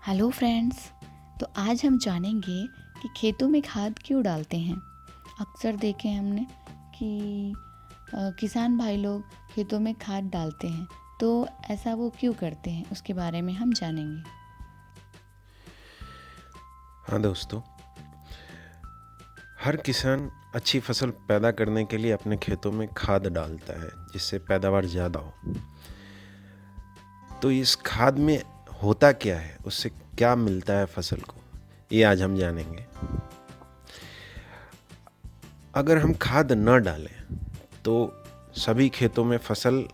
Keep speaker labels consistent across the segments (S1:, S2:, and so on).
S1: Hello friends. तो आज हम जानेंगे कि खेतों में खाद क्यों डालते हैं। अक्सर देखें हमने कि किसान भाई लोग खेतों में खाद डालते हैं, तो ऐसा वो क्यों करते हैं उसके बारे में हम जानेंगे।
S2: हाँ दोस्तों, हर किसान अच्छी फसल पैदा करने के लिए अपने खेतों में खाद डालता है जिससे पैदावार ज़्यादा हो। तो इस खाद में होता क्या है, उससे क्या मिलता है फसल को, ये आज हम जानेंगे। अगर हम खाद न डालें तो सभी खेतों में फसल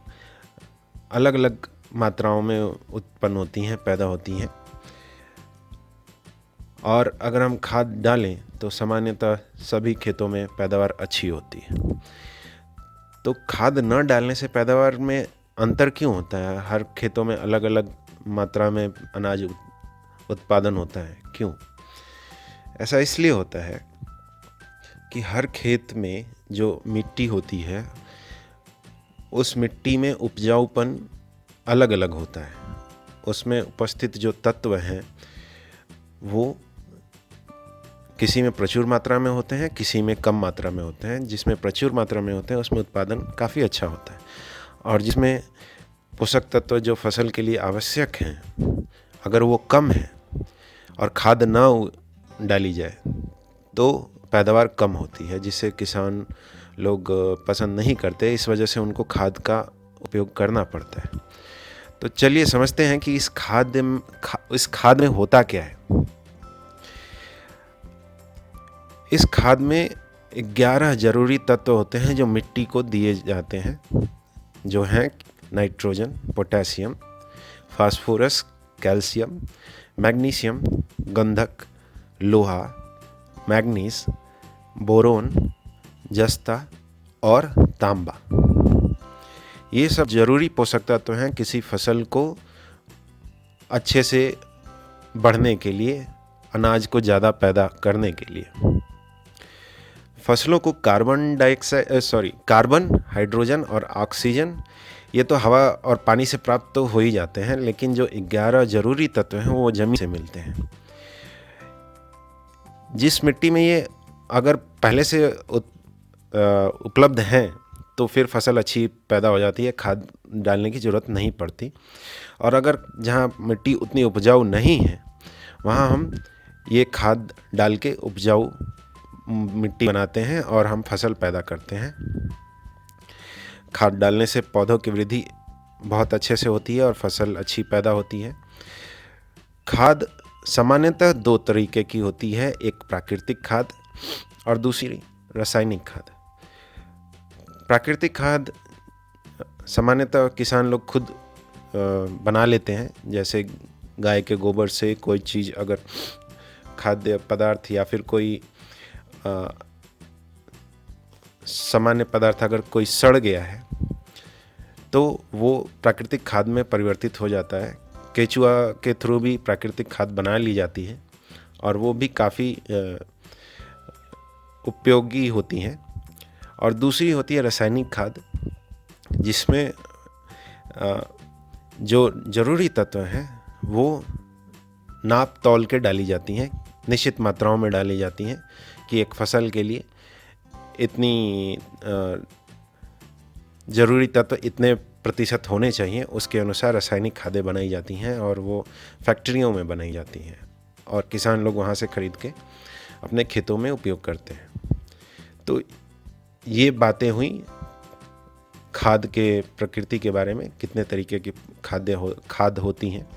S2: अलग अलग मात्राओं में उत्पन्न होती हैं, पैदा होती हैं। और अगर हम खाद डालें तो सामान्यतः सभी खेतों में पैदावार अच्छी होती है। तो खाद न डालने से पैदावार में अंतर क्यों होता है? हर खेतों में अलग अलग मात्रा में अनाज उत्पादन होता है, क्यों? ऐसा इसलिए होता है कि हर खेत में जो मिट्टी होती है उस मिट्टी में उपजाऊपन अलग अलग होता है। उसमें उपस्थित जो तत्व हैं वो किसी में प्रचुर मात्रा में होते हैं, किसी में कम मात्रा में होते हैं। जिसमें प्रचुर मात्रा में होते हैं उसमें उत्पादन काफ़ी अच्छा होता है, और जिसमें पोषक तत्व जो फसल के लिए आवश्यक हैं अगर वो कम है और खाद न डाली जाए तो पैदावार कम होती है, जिससे किसान लोग पसंद नहीं करते। इस वजह से उनको खाद का उपयोग करना पड़ता है। तो चलिए समझते हैं कि इस खाद में होता क्या है। इस खाद में 11 जरूरी तत्व होते हैं जो मिट्टी को दिए जाते हैं, जो हैं nitrogen, potassium, phosphorus, calcium, magnesium, गंधक, लोहा, मैग्नीज, बोरोन, जस्ता और तांबा। ये सब जरूरी पोषक तत्व हैं किसी फसल को अच्छे से बढ़ने के लिए, अनाज को ज़्यादा पैदा करने के लिए। फसलों को कार्बन, हाइड्रोजन और ऑक्सीजन, ये तो हवा और पानी से प्राप्त तो हो ही जाते हैं, लेकिन जो 11 जरूरी तत्व हैं वो जमीन से मिलते हैं। जिस मिट्टी में ये अगर पहले से उपलब्ध हैं तो फिर फसल अच्छी पैदा हो जाती है, खाद डालने की ज़रूरत नहीं पड़ती। और अगर जहाँ मिट्टी उतनी उपजाऊ नहीं है वहाँ हम ये खाद डाल के उपजाऊ मिट्टी बनाते हैं और हम फसल पैदा करते हैं। खाद डालने से पौधों की वृद्धि बहुत अच्छे से होती है और फसल अच्छी पैदा होती है। खाद सामान्यतः 2 तरीके की होती है, एक प्राकृतिक खाद और दूसरी रासायनिक खाद। प्राकृतिक खाद सामान्यतः किसान लोग खुद बना लेते हैं, जैसे गाय के गोबर से कोई चीज़, अगर खाद्य पदार्थ या फिर कोई सामान्य पदार्थ अगर कोई सड़ गया है तो वो प्राकृतिक खाद में परिवर्तित हो जाता है। केचुआ के थ्रू भी प्राकृतिक खाद बना ली जाती है और वो भी काफ़ी उपयोगी होती हैं। और दूसरी होती है रासायनिक खाद, जिसमें जो ज़रूरी तत्व हैं वो नाप तौल के डाली जाती हैं, निश्चित मात्राओं में डाली जाती हैं कि एक फसल के लिए इतनी ज़रूरी तत्व इतने प्रतिशत होने चाहिए, उसके अनुसार रासायनिक खादें बनाई जाती हैं और वो फैक्ट्रियों में बनाई जाती हैं और किसान लोग वहाँ से खरीद के अपने खेतों में उपयोग करते हैं। तो ये बातें हुई खाद के प्रकृति के बारे में, कितने तरीके की खाद होती हैं।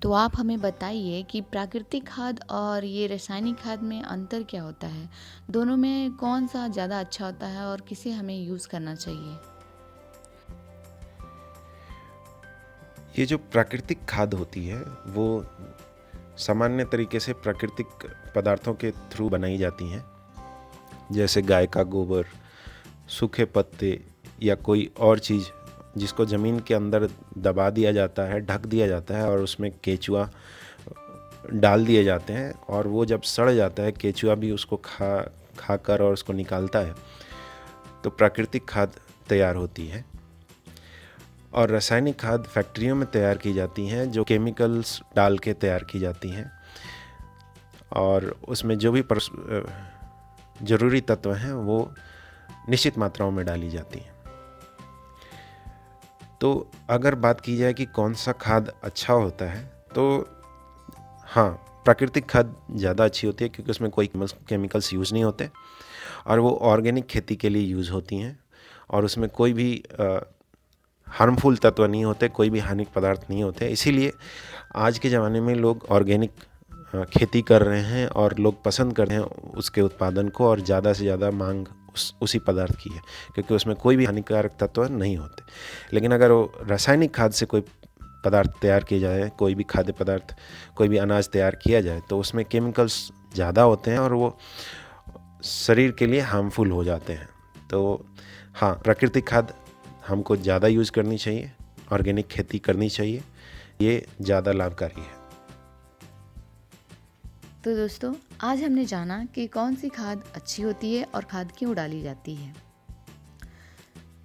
S1: तो आप हमें बताइए कि प्राकृतिक खाद और ये रासायनिक खाद में अंतर क्या होता है, दोनों में कौन सा ज़्यादा अच्छा होता है और किसे हमें यूज़ करना चाहिए।
S2: ये जो प्राकृतिक खाद होती है वो सामान्य तरीके से प्राकृतिक पदार्थों के थ्रू बनाई जाती हैं, जैसे गाय का गोबर, सूखे पत्ते या कोई और चीज़ जिसको ज़मीन के अंदर दबा दिया जाता है, ढक दिया जाता है और उसमें केचुआ डाल दिए जाते हैं, और वो जब सड़ जाता है केचुआ भी उसको खाकर और उसको निकालता है, तो प्राकृतिक खाद तैयार होती है। और रासायनिक खाद फैक्ट्रियों में तैयार की जाती हैं, जो केमिकल्स डाल के तैयार की जाती हैं और उसमें जो भी ज़रूरी तत्व हैं वो निश्चित मात्राओं में डाली जाती हैं। तो अगर बात की जाए कि कौन सा खाद अच्छा होता है, तो हाँ, प्राकृतिक खाद ज़्यादा अच्छी होती है क्योंकि उसमें कोई केमिकल्स यूज़ नहीं होते और वो ऑर्गेनिक खेती के लिए यूज़ होती हैं और उसमें कोई भी हार्मफुल तत्व नहीं होते, कोई भी हानिक पदार्थ नहीं होते। इसीलिए आज के ज़माने में लोग ऑर्गेनिक खेती कर रहे हैं और लोग पसंद कर रहे हैं उसके उत्पादन को और ज़्यादा से ज़्यादा मांग उसी पदार्थ की है क्योंकि उसमें कोई भी हानिकारक तत्व नहीं होते। लेकिन अगर वो रासायनिक खाद से कोई पदार्थ तैयार किया जाए, कोई भी खाद्य पदार्थ, कोई भी अनाज तैयार किया जाए, तो उसमें केमिकल्स ज़्यादा होते हैं और वो शरीर के लिए हार्मफुल हो जाते हैं। तो हाँ, प्राकृतिक खाद हमको ज़्यादा यूज़ करनी चाहिए, ऑर्गेनिक खेती करनी चाहिए, ये ज़्यादा लाभकारी है।
S1: तो दोस्तों, आज हमने जाना कि कौन सी खाद अच्छी होती है और खाद क्यों डाली जाती है।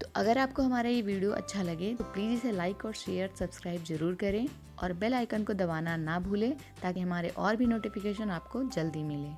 S1: तो अगर आपको हमारा ये वीडियो अच्छा लगे तो प्लीज़ इसे लाइक और शेयर सब्सक्राइब ज़रूर करें और बेल आइकन को दबाना ना भूलें ताकि हमारे और भी नोटिफिकेशन आपको जल्दी मिले।